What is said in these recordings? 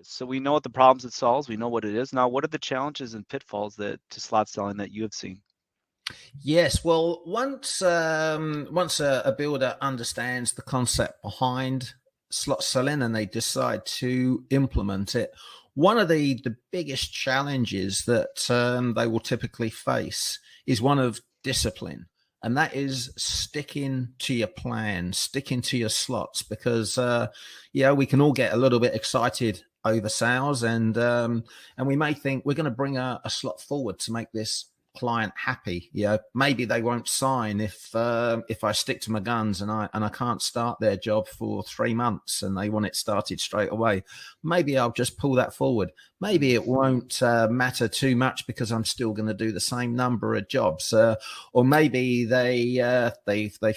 So we know what the problems it solves. We know what it is. Now, what are the challenges and pitfalls that to slot selling that you have seen? Yes, well, once a builder understands the concept behind slot selling and they decide to implement it, one of the biggest challenges that they will typically face is one of discipline, and that is sticking to your plan, sticking to your slots, because yeah, we can all get a little bit excited over sales, and we may think we're going to bring a slot forward to make this client happy. Maybe they won't sign if I stick to my guns and I can't start their job for 3 months and they want it started straight away. Maybe I'll just pull that forward. Maybe it won't matter too much because I'm still going to do the same number of jobs. Or maybe they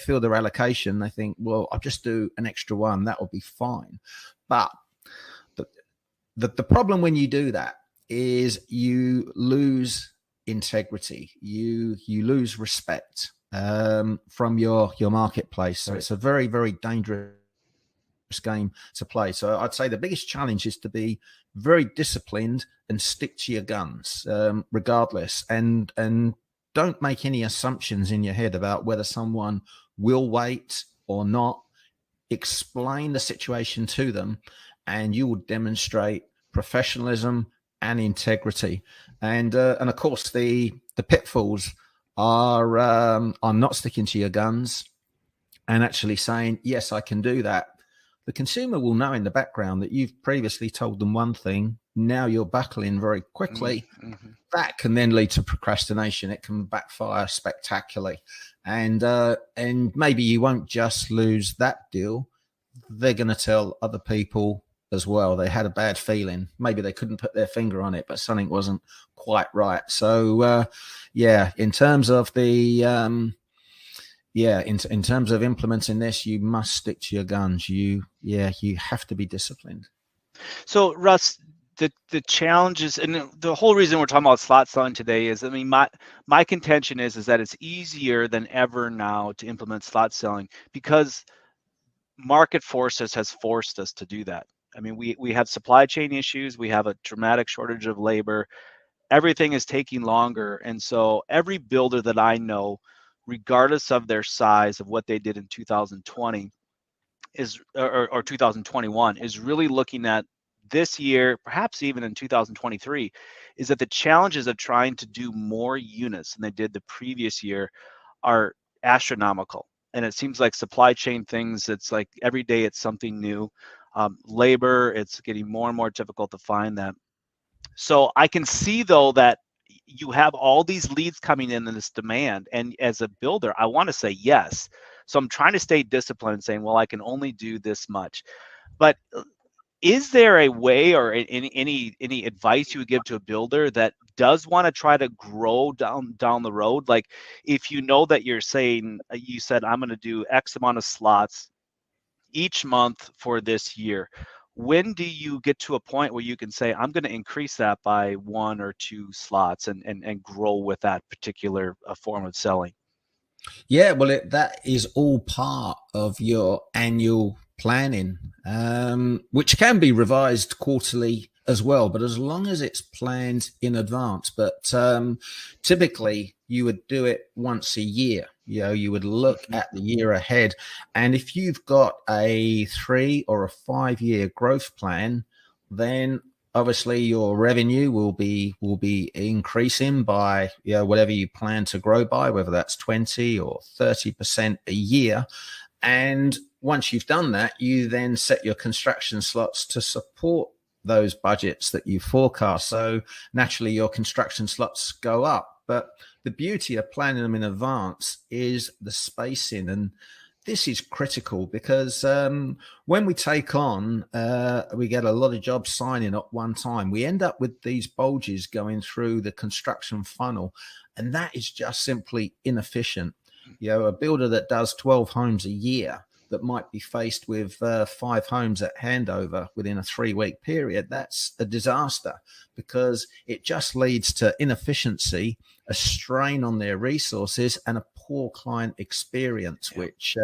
feel their allocation. They think, well, I'll just do an extra one. That will be fine. But the problem when you do that is you lose integrity, you lose respect from your marketplace. So it's a very, very dangerous game to play. So I'd say the biggest challenge is to be very disciplined and stick to your guns regardless, and don't make any assumptions in your head about whether someone will wait or not. Explain the situation to them and you will demonstrate professionalism and integrity. And of course, the pitfalls are not sticking to your guns and actually saying, yes, I can do that. The consumer will know in the background that you've previously told them one thing. Now you're buckling very quickly. Mm-hmm. That can then lead to procrastination. It can backfire spectacularly. And maybe you won't just lose that deal. They're going to tell other people as well. They had a bad feeling. Maybe they couldn't put their finger on it, but something wasn't quite right. So, in terms of the, in terms of implementing this, you must stick to your guns. You have to be disciplined. So, Russ, the challenges, and the whole reason we're talking about slot selling today is, I mean, my contention is that it's easier than ever now to implement slot selling because market forces has forced us to do that. I mean, we have supply chain issues. We have a dramatic shortage of labor. Everything is taking longer. And so every builder that I know, regardless of their size, of what they did in 2020 is, or 2021, is really looking at this year, perhaps even in 2023, is that the challenges of trying to do more units than they did the previous year are astronomical. And it seems like supply chain things, it's like every day it's something new. Labor, it's getting more and more difficult to find that. So I can see though that you have all these leads coming in and this demand. And as a builder, I want to say yes. So I'm trying to stay disciplined and saying, well, I can only do this much. But is there a way or any advice you would give to a builder that does want to try to grow down the road? Like if you know that you're saying, you said, I'm going to do X amount of slots each month for this year. When do you get to a point where you can say, I'm going to increase that by 1 or 2 slots and grow with that particular form of selling? Yeah, well, that is all part of your annual planning, which can be revised quarterly as well, but as long as it's planned in advance. But typically you would do it once a year. You would look at the year ahead, and if you've got a 3 or a 5 year growth plan, then obviously your revenue will be increasing by whatever you plan to grow by, whether that's 20 or 30% a year. And once you've done that, you then set your construction slots to support those budgets that you forecast. So naturally your construction slots go up. But the beauty of planning them in advance is the spacing. And this is critical because when we take on, we get a lot of jobs signing at one time. We end up with these bulges going through the construction funnel, and that is just simply inefficient. A builder that does 12 homes a year that might be faced with 5 homes at handover within a 3-week period, that's a disaster because it just leads to inefficiency, a strain on their resources, and a poor client experience, which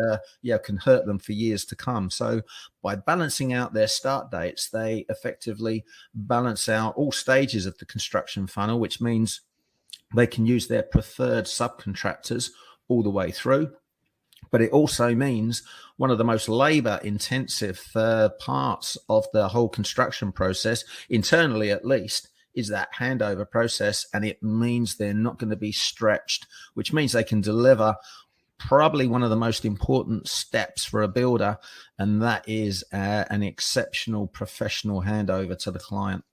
can hurt them for years to come. So by balancing out their start dates, they effectively balance out all stages of the construction funnel, which means they can use their preferred subcontractors all the way through. But it also means one of the most labor intensive parts of the whole construction process, internally at least, is that handover process. And it means they're not going to be stretched, which means they can deliver probably one of the most important steps for a builder. And that is an exceptional professional handover to the client.